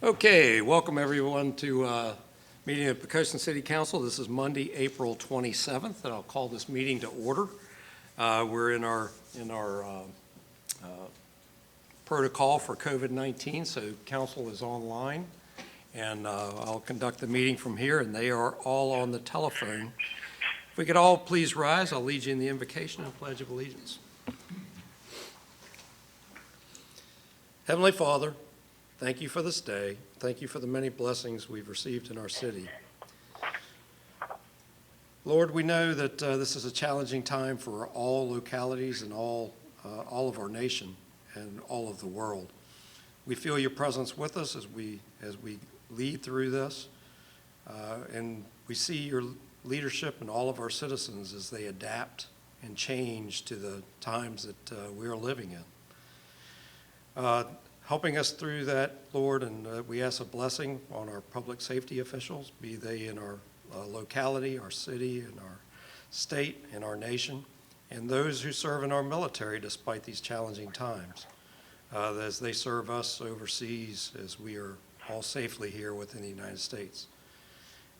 Okay, welcome everyone to meeting of Poquoson City Council. This is Monday, April 27th, and I'll call this meeting to order. We're in our protocol for COVID-19, so council is online, and I'll conduct the meeting from here, and they are all on the telephone. If we could all please rise, I'll lead you in the invocation and pledge of allegiance. Heavenly Father, thank you for this day. Thank you for the many blessings we've received in our city. Lord, we know that this is a challenging time for all localities and all of our nation and all of the world. We feel your presence with us as we lead through this, and we see your leadership and all of our citizens as they adapt and change to the times that we are living in. Helping us through that, Lord, and we ask a blessing on our public safety officials, be they in our locality, our city, and our state, and our nation, and those who serve in our military despite these challenging times, as they serve us overseas as we are all safely here within the United States.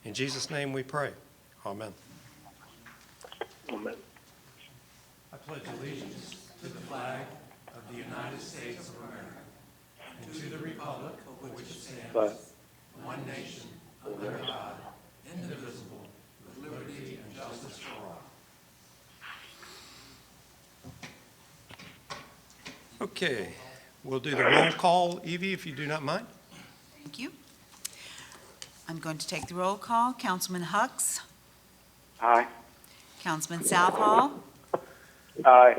In Jesus' name we pray. Amen. Amen. I pledge allegiance to the flag of the United States of America and to the republic for which it stands, one nation, under God, indivisible, with liberty and justice for all. Okay, we'll do the roll call. Evie, if you do not mind. Thank you. I'm going to take the roll call. Councilman Hucks, Aye. Councilman Southall, Aye.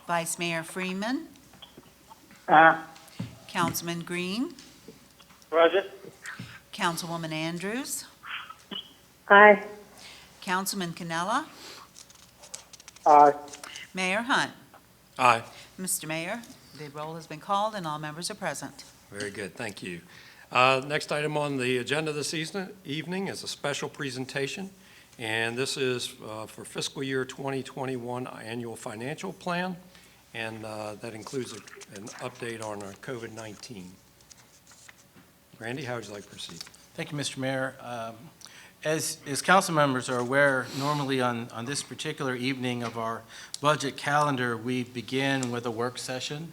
Vice Mayor Freeman, Aye. Councilman Green, Present. Councilwoman Andrews, Aye. Councilman Cannella, Aye. Mayor Hunt. Aye. Mr. Mayor, the roll has been called and all members are present. Very good, thank you. Next item on the agenda this evening is a special presentation, and this is for fiscal year 2021 annual financial plan, and that includes an update on our COVID-19. Randy, how would you like to proceed? Thank you, Mr. Mayor. As council members are aware, normally on this particular evening of our budget calendar, we begin with a work session.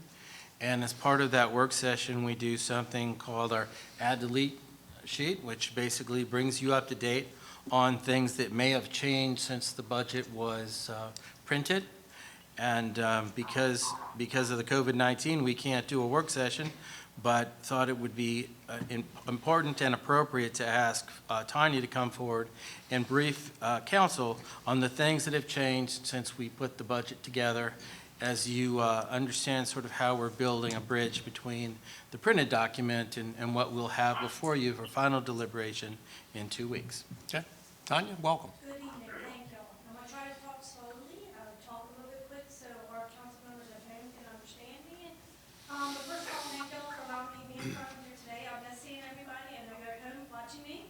And as part of that work session, we do something called our add-delete sheet, which basically brings you up to date on things that may have changed since the budget was printed. And because of the COVID-19, we can't do a work session, but thought it would be important and appropriate to ask Tanya to come forward and brief council on the things that have changed since we put the budget together, as you understand sort of how we're building a bridge between the printed document and what we'll have before you for final deliberation in 2 weeks. Okay, Tanya, welcome. Good evening, thank you. I'm going to try to talk slowly, talk a little bit quick so our council members at home can understand me. But first of all, thank you all for allowing me to be in front of you today. I've been seeing everybody and they're at home watching me.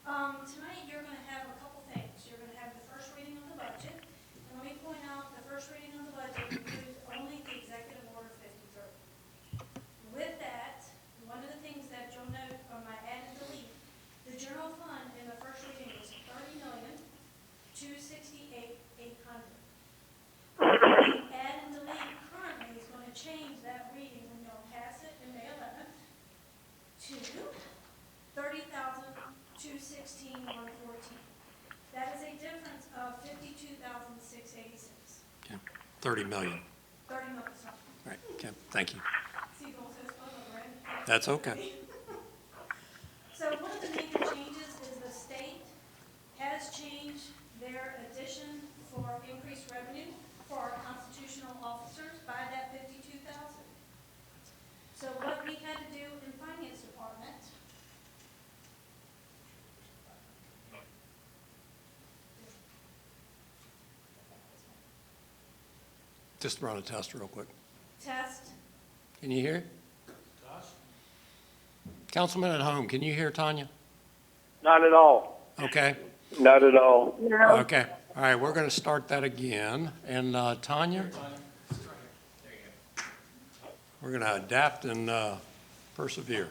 Tonight you're going to have a couple things. You're going to have the first reading of the budget. And let me point out, the first reading of the budget includes only the Executive Order 53. With that, one of the things that you'll note on my add and delete, the general fund in the first reading was $30,268,800. The add and delete currently is going to change that reading when y'all pass it in May 11th to $30,216,114. That is a difference of $52,686. Okay. 30 million. 30 million, sorry. Right, okay, thank you. See, you also spelled it right. That's okay. So one of the major changes is the state has changed their addition for increased revenue for our constitutional officers by that $52,000. So what we had to do in finance department. Just run a test real quick. Test. Can you hear? Councilman at home, can you hear Tanya? Not at all. Okay, Not at all. No. okay. All right, we're going to start that again. And Tanya? We're going to adapt and persevere.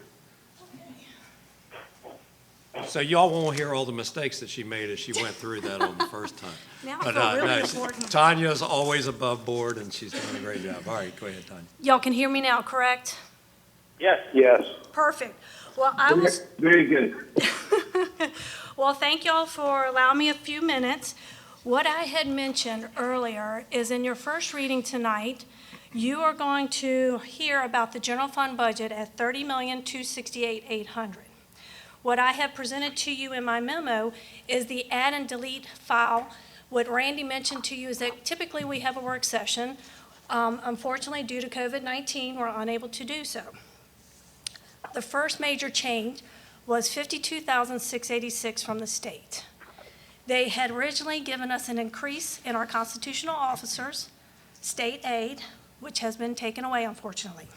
So y'all won't hear all the mistakes that she made as she went through that on the first time. Now But, I feel really no, important. Tanya's always above board, and she's doing a great job. All right, go ahead, Tanya. Y'all can hear me now, correct? Yes. Yes. Perfect. Well, I was, Very good. well, thank y'all for allowing me a few minutes. What I had mentioned earlier is in your first reading tonight, you are going to hear about the general fund budget at $30,268,800. What I have presented to you in my memo is the add and delete file. What Randy mentioned to you is that typically we have a work session. Unfortunately, due to COVID-19, we're unable to do so. The first major change was $52,686 from the state. They had originally given us an increase in our constitutional officers, state aid, which has been taken away, unfortunately.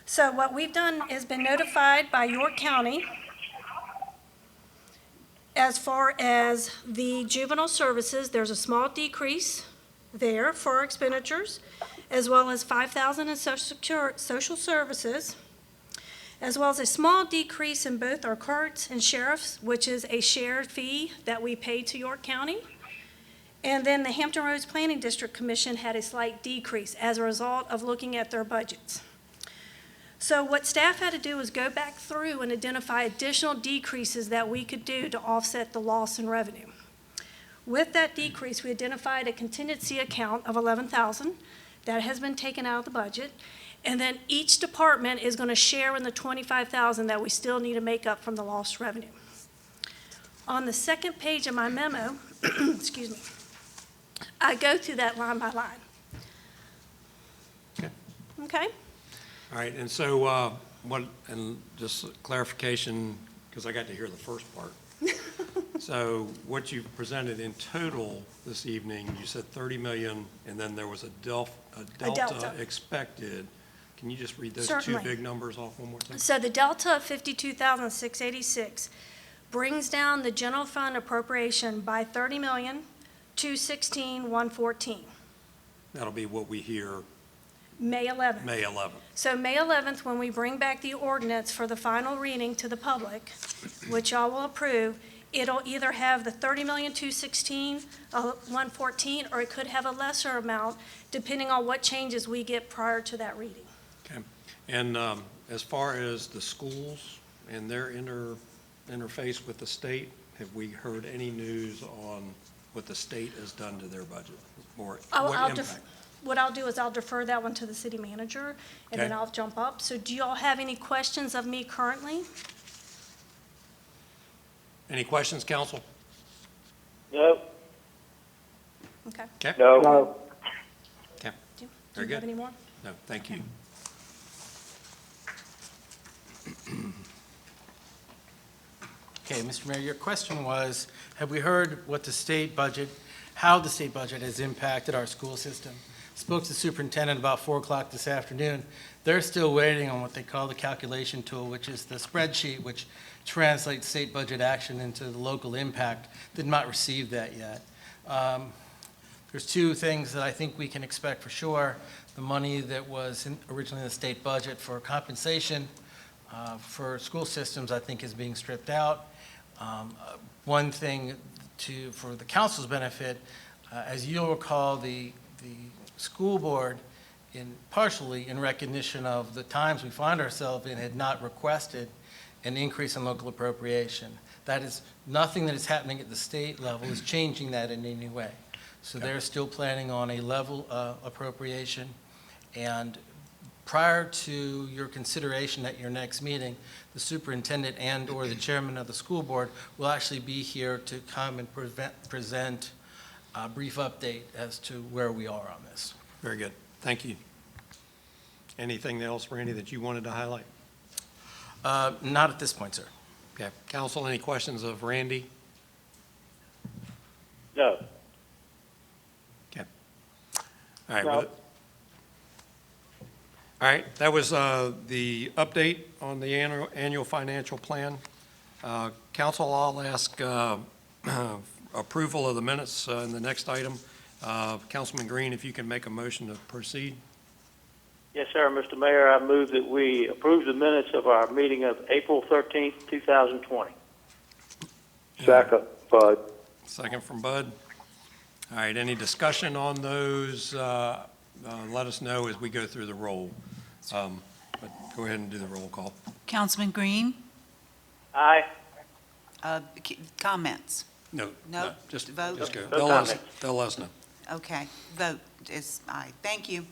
So what we've done is been notified by York County as far as the juvenile services. There's a small decrease there for our expenditures, as well as $5,000 in social services, as well as a small decrease in both our courts and sheriffs, which is a shared fee that we pay to York County. And then the Hampton Roads Planning District Commission had a slight decrease as a result of looking at their budgets. So what staff had to do was go back through and identify additional decreases that we could do to offset the loss in revenue. With that decrease, we identified a contingency account of $11,000 that has been taken out of the budget. And then each department is going to share in the $25,000 that we still need to make up from the lost revenue. On the second page of my memo, excuse me, I go through that line by line. Okay. Okay? All right, and so, and just clarification, because I got to hear the first part. So what you presented in total this evening, you said 30 million, and then there was a delta delta. expected. Can you just read those Certainly. two big numbers off one more time? So the delta of $52,686 brings down the general fund appropriation by $30,216,114, That'll be what we hear May 11th. May 11th. So May 11th, when we bring back the ordinance for the final reading to the public, which y'all will approve, it'll either have the $30,216,114, or it could have a lesser amount, depending on what changes we get prior to that reading. Okay. And as far as the schools and their interface with the state, have we heard any news on what the state has done to their budget? Or what impact? What I'll do is I'll defer that one to the city manager, and then Okay. I'll jump up. So do you all have any questions of me currently? Any questions, council? No. Okay. Okay, No. Do Very you have good. any more? no, thank you. Okay, Mr. Mayor, your question was, have we heard what the state budget, how the state budget has impacted our school system? Spoke to the superintendent about 4 o'clock this afternoon. They're still waiting on what they call the calculation tool, which is the spreadsheet which translates state budget action into the local impact. Did not receive that yet. There's two things that I think we can expect for sure. The money that was originally in the state budget for compensation for school systems, I think, is being stripped out. One thing for the council's benefit, as you'll recall, the school board, partially in recognition of the times we find ourselves in, had not requested an increase in local appropriation. That is, nothing that is happening at the state level is changing that in any way. So they're still planning on a level appropriation. And prior to your consideration at your next meeting, the superintendent and/or the chairman of the school board will actually be here to come and present a brief update as to where we are on this. Very good, thank you. Anything else, Randy, that you wanted to highlight? Not at this point, sir. Okay, council, any questions of Randy? No. All right, No. all right, that was the update on the annual financial plan. Council, I'll ask approval of the minutes in the next item. Councilman Green, if you can make a motion to proceed. Yes, sir, Mr. Mayor, I move that we approve the minutes of our meeting of April 13th, 2020. Second, Bud. Second from Bud. All right, any discussion on those? Let us know as we go through the roll. But go ahead and do the roll call. Councilman Green, Aye. comments? No, No, just vote? go. No comments. They'll let us know. Okay, vote is aye. Thank you.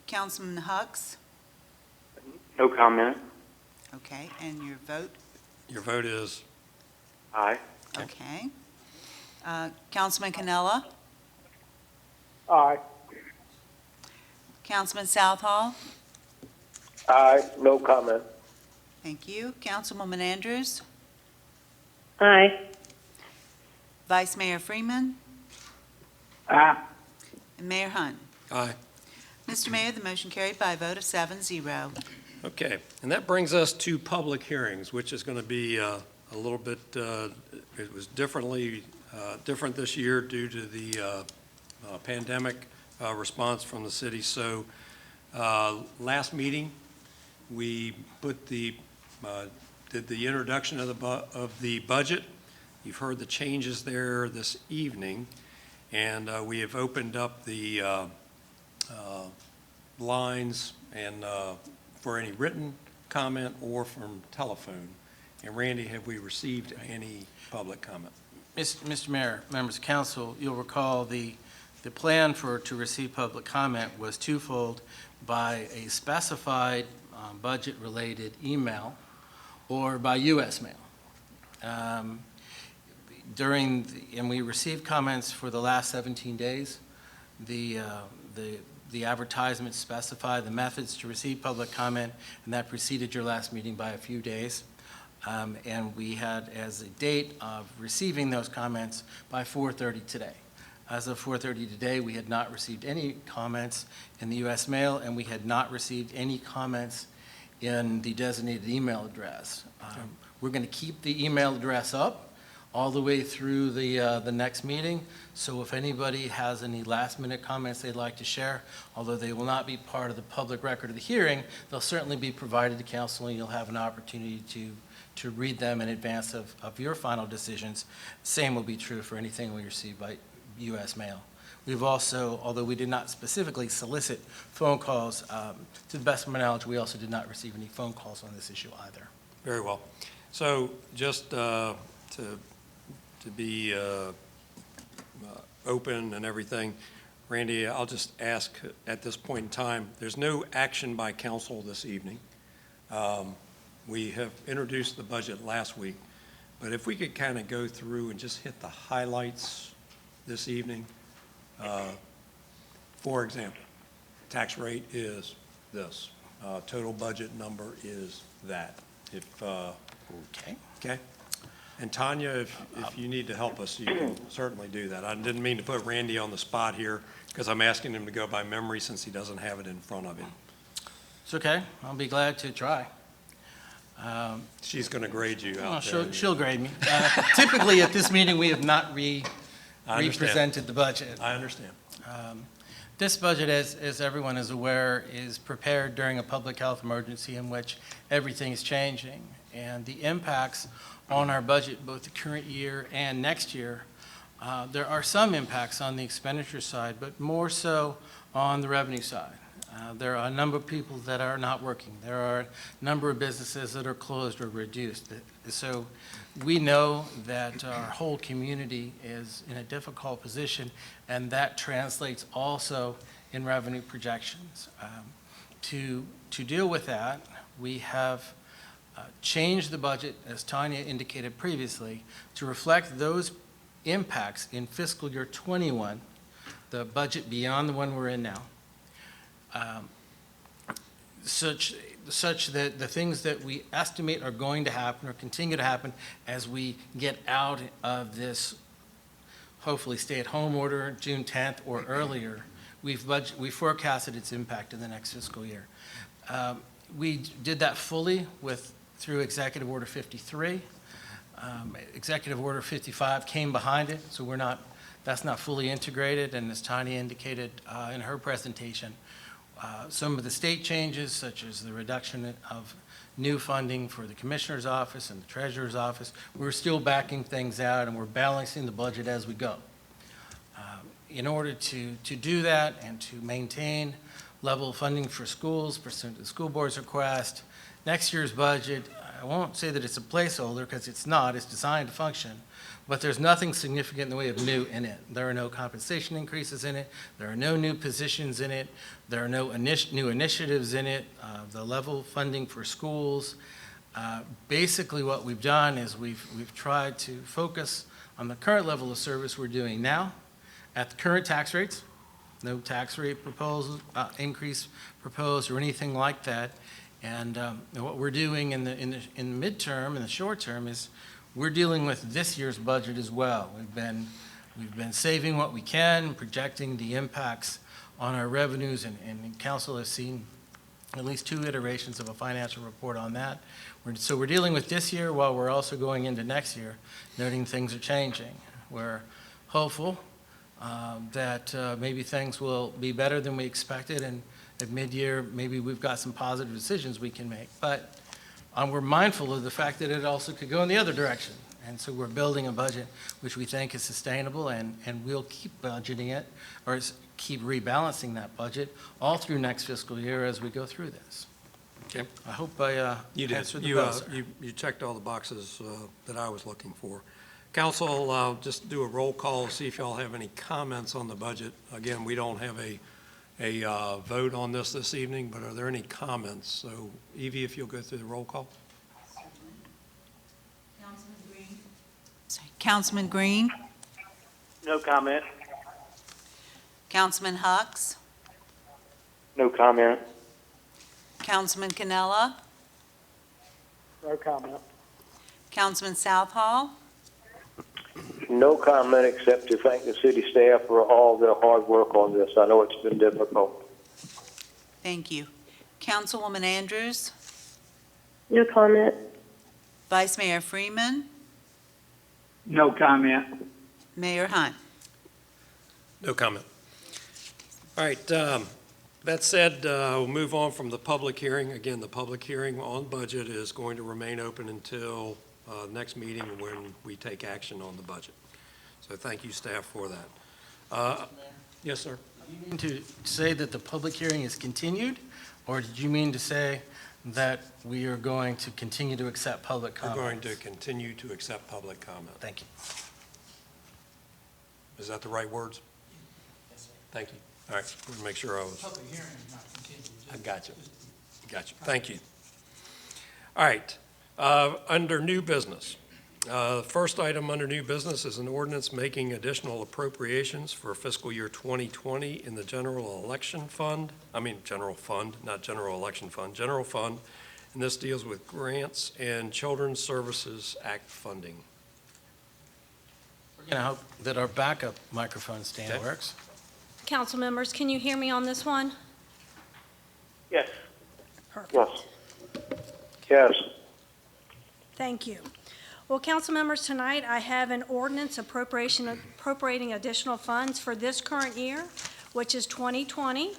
Councilman Hux? No comment. Okay, and your vote? Your vote is, Aye. Okay. Councilman Canella? Aye. Councilman Southall? Aye. No comment. Thank you. Councilwoman Andrews? Aye. Vice Mayor Freeman? Aye. And Mayor Hunt? aye. Mr. Mayor, the motion carried by a vote of 7-0. Okay, and that brings us to public hearings, which is going to be a little bit, it was different this year due to the pandemic response from the city. So last meeting, we put did the introduction of the budget. You've heard the changes there this evening, and we have opened up the lines and for any written comment or from telephone. And Randy, have we received any public comment? Mr. Mayor, members of council, you'll recall the plan to receive public comment was twofold: by a specified budget-related email or by U.S. mail. And we received comments for the last 17 days. The advertisements specify the methods to receive public comment, and that preceded your last meeting by a few days. And we had as a date of receiving those comments by 4:30 today. As of 4:30 today, we had not received any comments in the U.S. mail, and we had not received any comments in the designated email address. We're going to keep the email address up all the way through the next meeting. So if anybody has any last-minute comments they'd like to share, although they will not be part of the public record of the hearing, they'll certainly be provided to council, and you'll have an opportunity to read them in advance of your final decisions. Same will be true for anything we receive by U.S. mail. We've also, although we did not specifically solicit phone calls, to the best of my knowledge, we also did not receive any phone calls on this issue either. Very well. So just to be open and everything, Randy, I'll just ask at this point in time, there's no action by council this evening. We have introduced the budget last week, but if we could kind of go through and just hit the highlights this evening. For example, tax rate is this. Total budget number is that. Okay? And Tanya, if you need to help us, you can certainly do that. I didn't mean to put Randy on the spot here because I'm asking him to go by memory since he doesn't have it in front of him. It's okay. I'll be glad to try. She's going to grade you Well, out there. she'll grade me. Typically, at this meeting, we have not I understand. represented the budget. I understand. This budget, as everyone is aware, is prepared during a public health emergency in which everything is changing. And the impacts on our budget, both the current year and next year, there are some impacts on the expenditure side, but more so on the revenue side. There are a number of people that are not working. There are a number of businesses that are closed or reduced. So we know that our whole community is in a difficult position, and that translates also in revenue projections. To deal with that, we have changed the budget, as Tanya indicated previously, to reflect those impacts in fiscal year 21, the budget beyond the one we're in now. Such that the things that we estimate are going to happen or continue to happen as we get out of this hopefully stay-at-home order June 10th or earlier, we forecasted its impact in the next fiscal year. We did that fully through Executive Order 53. Executive Order 55 came behind it, so that's not fully integrated, and as Tanya indicated in her presentation, some of the state changes, such as the reduction of new funding for the Commissioner's Office and the Treasurer's Office, we're still backing things out, and we're balancing the budget as we go. In order to do that and to maintain level funding for schools pursuant to the school board's request, next year's budget, I won't say that it's a placeholder, because it's not, it's designed to function, but there's nothing significant in the way of new in it. There are no compensation increases in it, there are no new positions in it, there are no new initiatives in it, the level funding for schools. Basically what we've done is we've tried to focus on the current level of service we're doing now, at the current tax rates, no tax rate proposal, increase proposed or anything like that. And what we're doing in the midterm, in the short term, is we're dealing with this year's budget as well. We've been saving what we can, projecting the impacts on our revenues, and council has seen at least 2 iterations of a financial report on that. So we're dealing with this year while we're also going into next year, noting things are changing. We're hopeful that maybe things will be better than we expected, and at mid-year, maybe we've got some positive decisions we can make. But we're mindful of the fact that it also could go in the other direction. And so we're building a budget which we think is sustainable, and we'll keep budgeting it, or keep rebalancing that budget all through next fiscal year as we go through this. Okay. I hope I You did. answered the bell, sir. You checked all the boxes that I was looking for. Council, I'll just do a roll call, see if y'all have any comments on the budget. Again, we don't have a vote on this evening, but are there any comments? So Evie, if you'll go through the roll call. Councilman Green, No comment. Councilman Hux, No comment. Councilman Canella, No comment. Councilman Southall, No comment except to thank the city staff for all their hard work on this. I know it's been difficult. thank you. Councilwoman Andrews, No comment. Vice Mayor Freeman, No comment. Mayor Hunt. No comment. All right, that said, we'll move on from the public hearing. Again, the public hearing on budget is going to remain open until next meeting when we take action on the budget. So thank you, staff, for that. Yes, sir. Do you mean to say that the public hearing is continued, or did you mean to say that we are going to continue to accept public We're comments? going to continue to accept public comment. Thank you. Is that the right words? Thank you. All right, we'll make sure I was. Public hearing is not continued. I got you. Got you. Thank you. All right, under new business. First item under new business is an ordinance making additional appropriations for fiscal year 2020 in the general election fund. General fund, not general election fund, general fund. And this deals with grants and Children's Services Act funding. We're going to hope that our backup microphone stand Okay. works. Council members, can you hear me on this one? Yes. Perfect. Yes. Yes. Thank you. Well, council members, tonight I have an ordinance appropriating additional funds for this current year, which is 2020.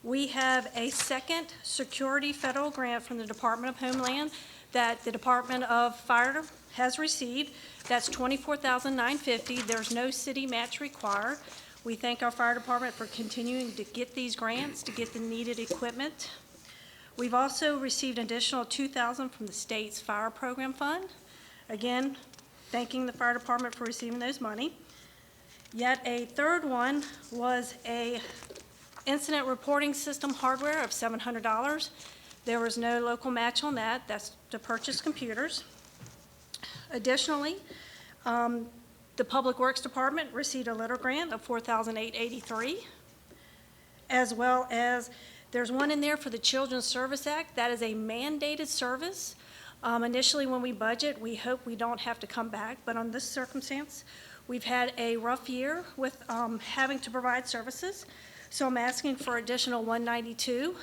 We have a second security federal grant from the Department of Homeland that the Department of Fire has received. That's $24,950. There's no city match required. We thank our fire department for continuing to get these grants, to get the needed equipment. We've also received an additional $2,000 from the state's fire program fund. Again, thanking the fire department for receiving those money. Yet a third one was a incident reporting system hardware of $700. There was no local match on that. That's to purchase computers. Additionally, the Public Works Department received a letter grant of $4,883, as well as there's one in there for the Children's Service Act. That is a mandated service. Initially, when we budget, we hope we don't have to come back, but on this circumstance, we've had a rough year with having to provide services, so I'm asking for additional $192.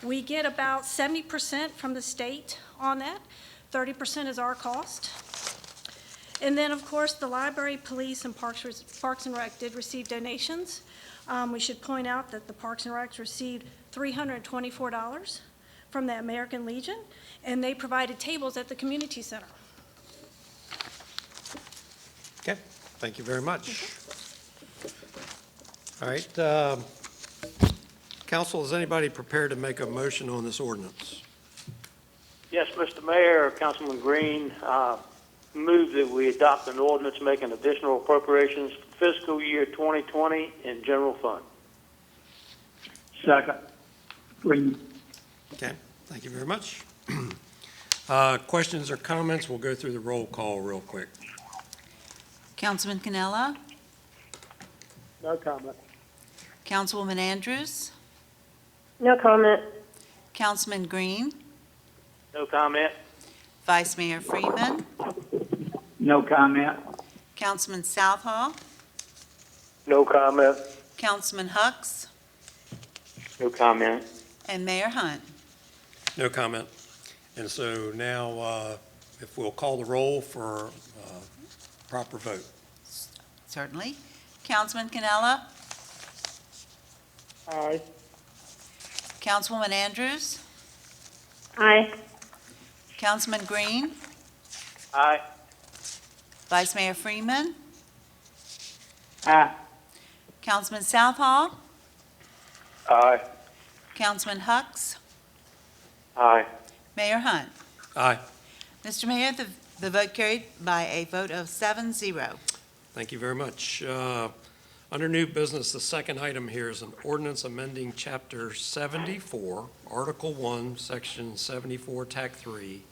We get about 70% from the state on that. 30% is our cost. And then, of course, the library, police, and Parks and Rec did receive donations. We should point out that the Parks and Recs received $324 from the American Legion, and they provided tables at the community center. Okay, thank you very much. All right, council, is anybody prepared to make a motion on this ordinance? Yes, Mr. Mayor, Councilman Green, move that we adopt an ordinance making additional appropriations for fiscal year 2020 in general fund. Second. Green. Okay, thank you very much. Questions or comments? We'll go through the roll call real quick. Councilman Canella? No comment. Councilwoman Andrews? No comment. Councilman Green? No comment. Vice Mayor Freeman? No comment. Councilman Southall? No comment. Councilman Hucks? No comment. And Mayor Hunt? No comment. And so now, if we'll call the roll for proper vote. Certainly. Councilman Canella? Aye. Councilwoman Andrews? Aye. Councilman Green? Aye. Vice Mayor Freeman? Aye. Councilman Southall? Aye. Councilman Hucks? Aye. Mayor Hunt? Aye. Mr. Mayor, the vote carried by a vote of 7-0. Thank you very much. Under new business, the second item here is an ordinance amending Chapter 74, Article 1, Section 74, Tac 3,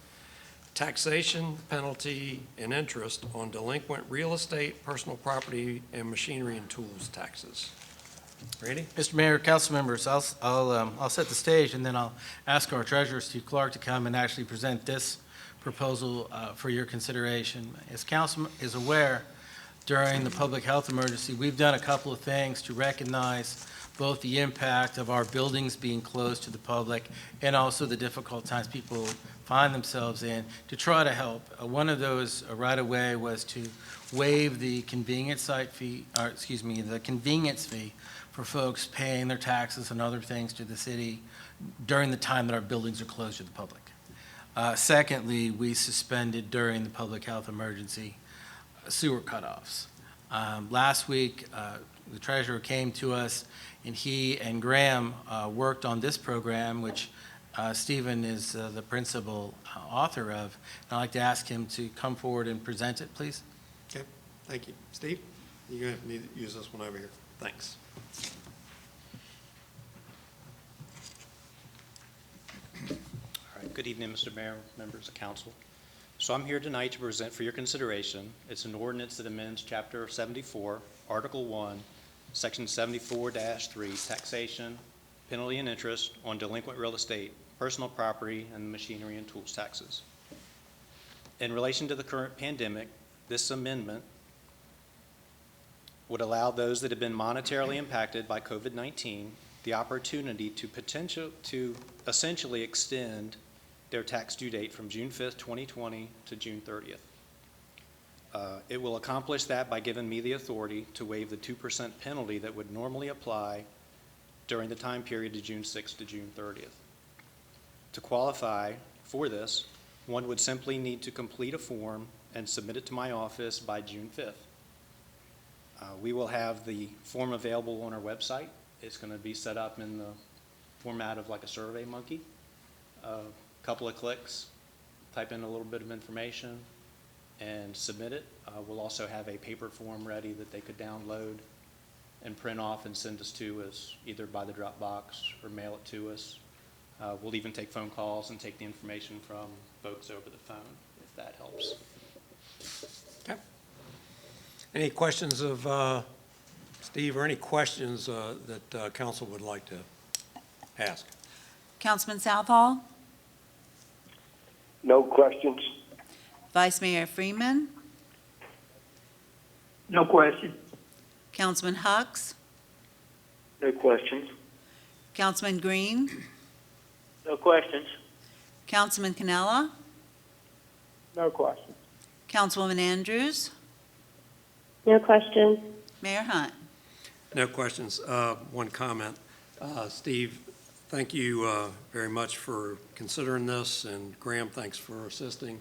taxation, penalty, and interest on delinquent real estate, personal property, and machinery and tools taxes. Randy? Mr. Mayor, council members, I'll set the stage, and then I'll ask our treasurer, Steve Clark, to come and actually present this proposal for your consideration. As council is aware, during the public health emergency, we've done a couple of things to recognize both the impact of our buildings being closed to the public and also the difficult times people find themselves in to try to help. One of those right away was to waive the convenience fee for folks paying their taxes and other things to the city during the time that our buildings are closed to the public. Secondly, we suspended during the public health emergency sewer cutoffs. Last week, the treasurer came to us, and he and Graham worked on this program, which Stephen is the principal author of. And I'd like to ask him to come forward and present it, please. Okay, thank you. Steve, you're going to need to use this one over here. Thanks. All right, good evening, Mr. Mayor, members of council. So I'm here tonight to present for your consideration. It's an ordinance that amends Chapter 74, Article 1, Section 74-3, taxation, penalty and interest on delinquent real estate, personal property, and machinery and tools taxes. In relation to the current pandemic, this amendment would allow those that have been monetarily impacted by COVID-19 the opportunity to essentially extend their tax due date from June 5th, 2020 to June 30th. It will accomplish that by giving me the authority to waive the 2% penalty that would normally apply during the time period to June 6th to June 30th. To qualify for this, one would simply need to complete a form and submit it to my office by June 5th. We will have the form available on our website. It's going to be set up in the format of like a Survey Monkey. Couple of clicks, type in a little bit of information, and submit it. We'll also have a paper form ready that they could download and print off and send us to us, either by the Dropbox or mail it to us. We'll even take phone calls and take the information from folks over the phone, if that helps. Okay. Any questions of Steve, or any questions that council would like to ask? Councilman Southall? No questions. Vice Mayor Freeman? No question. Councilman Hucks? No questions. Councilman Green? No questions. Councilman Canella? No questions. Councilwoman Andrews? No question. Mayor Hunt? No questions. One comment. Steve, thank you very much for considering this, and Graham, thanks for assisting.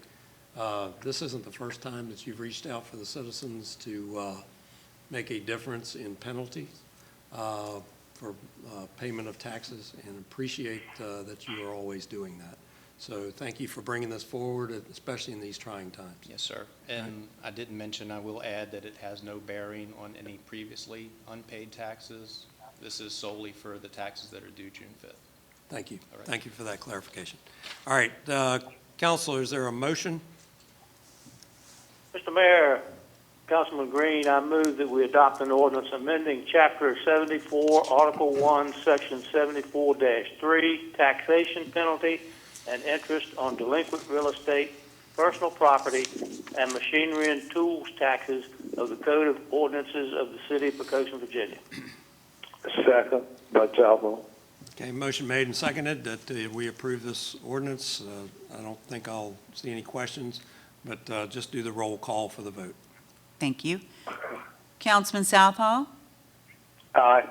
This isn't the first time that you've reached out for the citizens to make a difference in penalties for payment of taxes, and appreciate that you are always doing that. So thank you for bringing this forward, especially in these trying times. Yes, sir. And I didn't mention, I will add that it has no bearing on any previously unpaid taxes. This is solely for the taxes that are due June 5th. Thank you. All right. Thank you for that clarification. All right, Counselor, is there a motion? Mr. Mayor, Councilman Green, I move that we adopt an ordinance amending Chapter 74, Article 1, Section 74-3, taxation penalty and interest on delinquent real estate, personal property, and machinery and tools taxes of the Code of Ordinances of the City of Poquoson, Virginia. Second, Butalvo. Okay, motion made and seconded that we approve this ordinance. I don't think I'll see any questions, but just do the roll call for the vote. Thank you. Councilman Southall, Aye.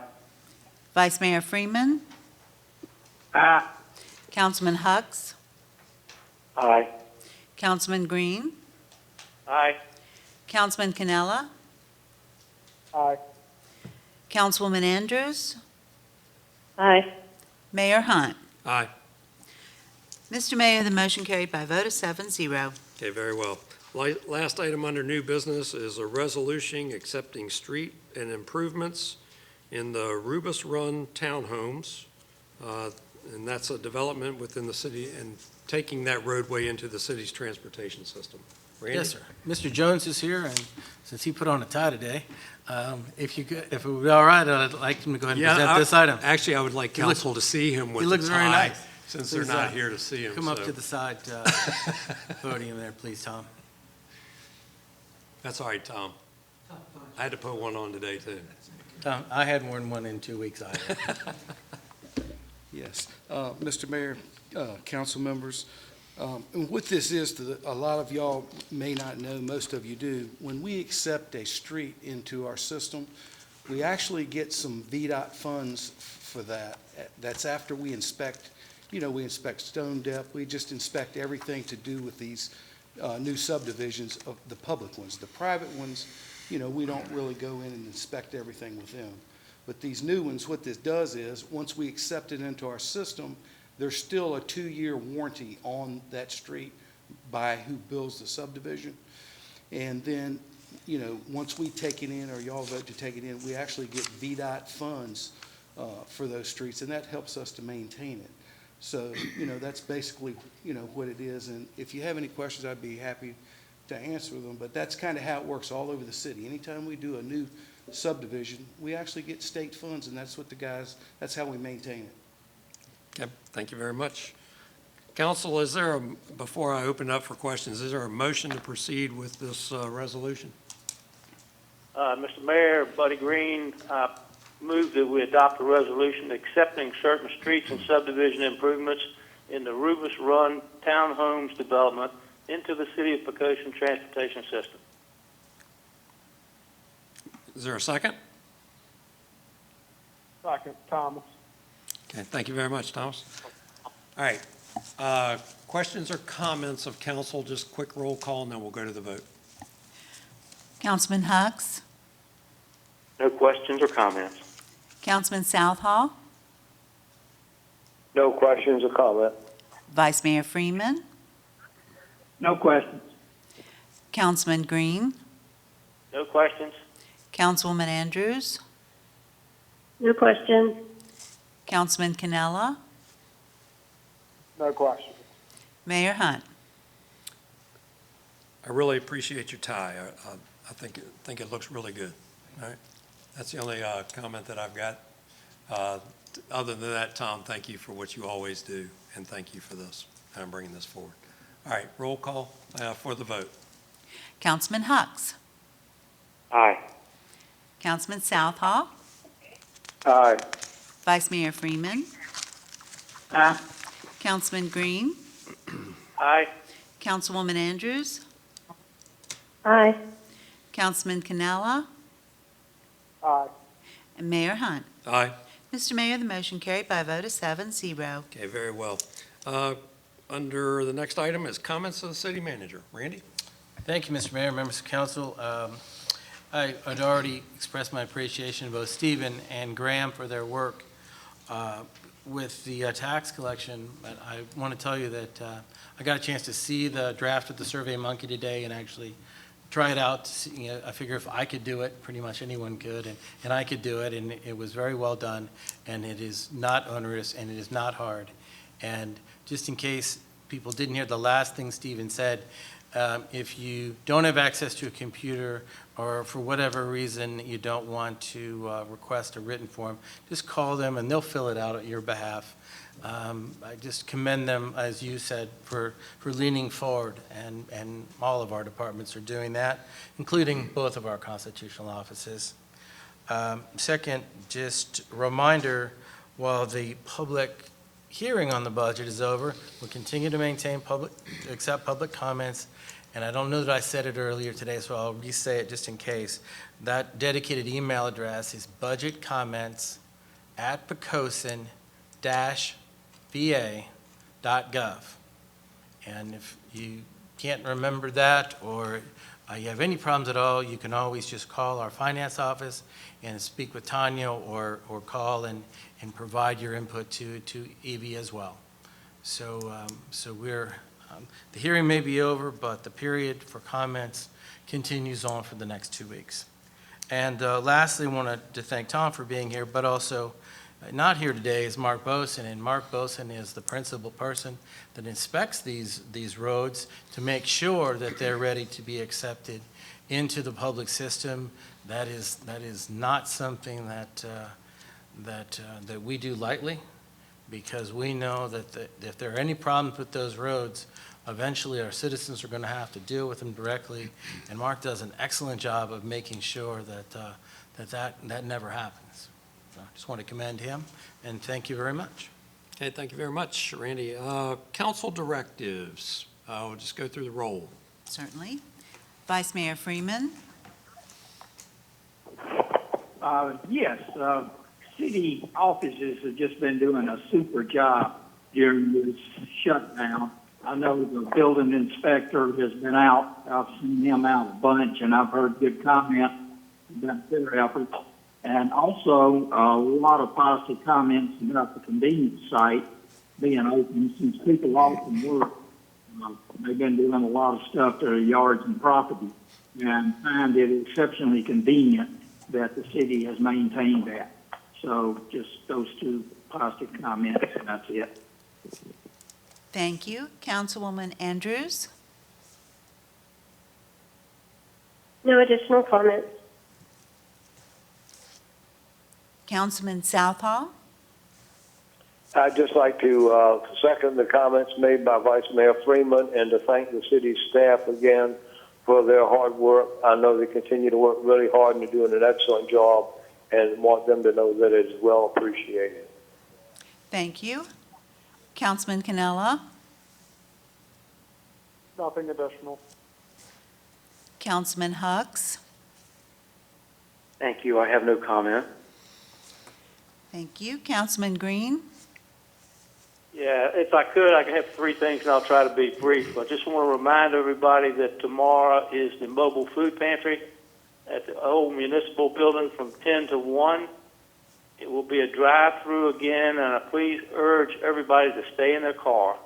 Vice Mayor Freeman, Aye. Councilman Hucks, Aye. Councilman Green, Aye. Councilman Canella, Aye. Councilwoman Andrews, Aye. Mayor Hunt. Aye. Mr. Mayor, the motion carried by a vote of 7-0. Okay, very well. Last item under new business is a resolution accepting street and improvements in the Rubus Run townhomes. And that's a development within the city and taking that roadway into the city's transportation system. Randy? Yes, sir. Mr. Jones is here, and since he put on a tie today, if it would be all right, I'd like him to go ahead and present this item. Actually, I would like He looks- council to see him with He the looks very tie, nice. since they're Please, not here to see him. Come up so to the side podium there, please, Tom. That's all right, Tom. I had to put one on today, too. Tom, I had more than one in 2 weeks either. Yes. Mr. Mayor, council members, and what this is, a lot of y'all may not know, most of you do, when we accept a street into our system, we actually get some VDOT funds for that. That's after we inspect, we inspect stone depth, we just inspect everything to do with these new subdivisions of the public ones. The private ones, we don't really go in and inspect everything with them. But these new ones, what this does is, once we accept it into our system, there's still a 2-year warranty on that street by who builds the subdivision. And then, once we take it in, or y'all vote to take it in, we actually get VDOT funds for those streets, and that helps us to maintain it. So, that's basically, what it is. And if you have any questions, I'd be happy to answer them. But that's kind of how it works all over the city. Anytime we do a new subdivision, we actually get state funds, and that's how we maintain it. Okay, thank you very much. Council, before I open up for questions, is there a motion to proceed with this resolution? Mr. Mayor, Buddy Green, move that we adopt a resolution accepting certain streets and subdivision improvements in the Rubus Run Townhomes development into the City of Poquoson transportation system. Is there a second? Second, Thomas. Okay, thank you very much, Thomas. All right, questions or comments of council, just quick roll call, and then we'll go to the vote. Councilman Hucks, No questions or comments. Councilman Southall, No questions or comment. Vice Mayor Freeman, No questions. Councilman Green, No questions. Councilwoman Andrews, No question. Councilman Canella, No questions. Mayor Hunt. I really appreciate your tie. I think it looks really good. All right, that's the only comment that I've got. Other than that, Tom, thank you for what you always do, and thank you for this, and bringing this forward. All right, roll call for the vote. Councilman Hucks, Aye. Councilman Southall, Aye. Vice Mayor Freeman, Aye. Councilman Green, Aye. Councilwoman Andrews, Aye. Councilman Canella, Aye. and Mayor Hunt. Aye. Mr. Mayor, the motion carried by a vote of 7-0. Okay, very well. Under the next item is comments of the city manager. Randy? Thank you, Mr. Mayor, members of council. I'd already expressed my appreciation to both Stephen and Graham for their work with the tax collection, but I want to tell you that I got a chance to see the draft of the Survey Monkey today and actually try it out. To see, I figure if I could do it, pretty much anyone could, and I could do it, and it was very well done, and it is not onerous, and it is not hard. And just in case people didn't hear the last thing Stephen said, if you don't have access to a computer or for whatever reason you don't want to request a written form, just call them and they'll fill it out at your behalf. I just commend them, as you said, for leaning forward, and all of our departments are doing that, including both of our constitutional offices. Second, just a reminder, while the public hearing on the budget is over, we'll continue to accept public comments. And I don't know that I said it earlier today, so I'll re-say it just in case. That dedicated email address is budgetcomments@pocosin-va.gov. And if you can't remember that, or you have any problems at all, you can always just call our finance office and speak with Tanya, or call and provide your input to Evie as well. So the hearing may be over, but the period for comments continues on for the next 2 weeks. And lastly, I wanted to thank Tom for being here, but also not here today is Mark Boson, and Mark Boson is the principal person that inspects these roads to make sure that they're ready to be accepted into the public system. That is not something that we do lightly, because we know that if there are any problems with those roads, eventually our citizens are going to have to deal with them directly, and Mark does an excellent job of making sure that never happens. So I just want to commend him, and thank you very much. Okay, thank you very much, Randy. Council directives. We'll just go through the roll. Certainly. Vice Mayor Freeman. Yes, city offices have just been doing a super job during this shutdown. I know the building inspector has been out. I've seen him out a bunch, and I've heard good comment about their efforts. And also, a lot of positive comments about the convenience site being open since people often work. They've been doing a lot of stuff to their yards and property, and find it exceptionally convenient that the city has maintained that. So just those two positive comments, and that's it. Thank you. Councilwoman Andrews. No additional comments. Councilman Southall. I'd just like to second the comments made by Vice Mayor Freeman and to thank the city staff again for their hard work. I know they continue to work really hard and they're doing an excellent job, and want them to know that it is well appreciated. Thank you. Councilman Canella. Nothing additional. Councilman Hucks. Thank you. I have no comment. Thank you. Councilman Green. Yeah, if I could have three things, and I'll try to be brief. I just want to remind everybody that tomorrow is the mobile food pantry at the old municipal building from 10 to 1. It will be a drive-through again, and I please urge everybody to stay in their car.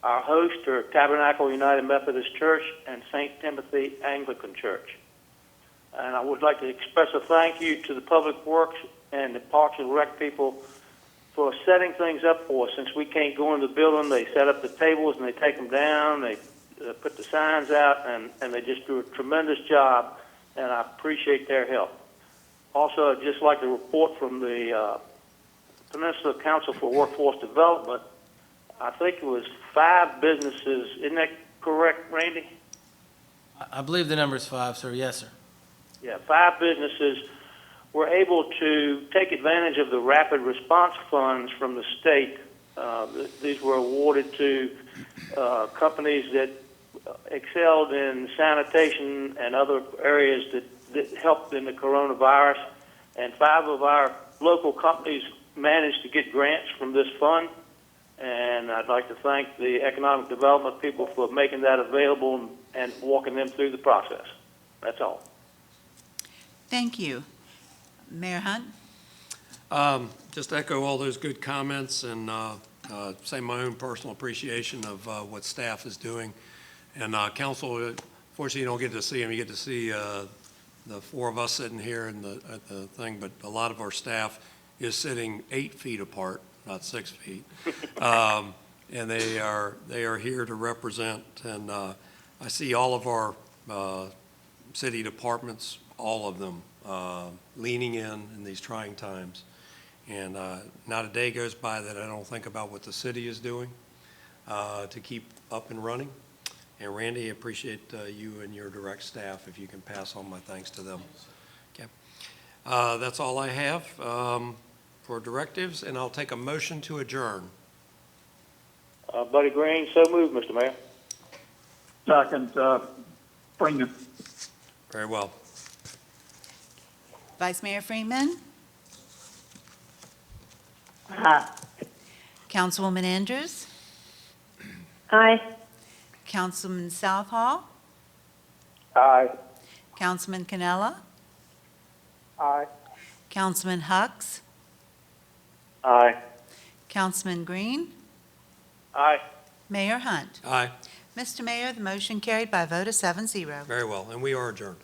Our hosts are Tabernacle United Methodist Church and St. Timothy Anglican Church. And I would like to express a thank you to the Public Works and the Parks and Rec people for setting things up for us. Since we can't go in the building, they set up the tables and they take them down, they put the signs out, and they just do a tremendous job, and I appreciate their help. Also, I'd just like to report from the Peninsula Council for Workforce Development. I think it was 5 businesses. Isn't that correct, Randy? I believe the number is 5, sir. Yes, sir. Yeah, 5 businesses were able to take advantage of the rapid response funds from the state. These were awarded to companies that excelled in sanitation and other areas that helped in the coronavirus. and 5 of our local companies managed to get grants from this fund. And I'd like to thank the economic development people for making that available and walking them through the process. That's all. Thank you. Mayor Hunt? Just echo all those good comments and say my own personal appreciation of what staff is doing. And council, fortunately, you don't get to see them. You get to see the 4 of us sitting here at the thing, but a lot of our staff is sitting 8 feet apart, not 6 feet. And they are here to represent, and I see all of our city departments, all of them, leaning in these trying times. And not a day goes by that I don't think about what the city is doing to keep up and running. And Randy, I appreciate you and your direct staff, if you can pass on my thanks to them. Okay. That's all I have for directives, and I'll take a motion to adjourn. Buddy Green, so moved, Mr. Mayor. Second, Freeman. Very well. Vice Mayor Freeman? Aye. Councilwoman Andrews? Aye. Councilman Southall? Aye. Councilman Canella? Aye. Councilman Hucks? Aye. Councilman Green? Aye. Mayor Hunt? Aye. Mr. Mayor, the motion carried by a vote of 7-0. Very well, and we are adjourned.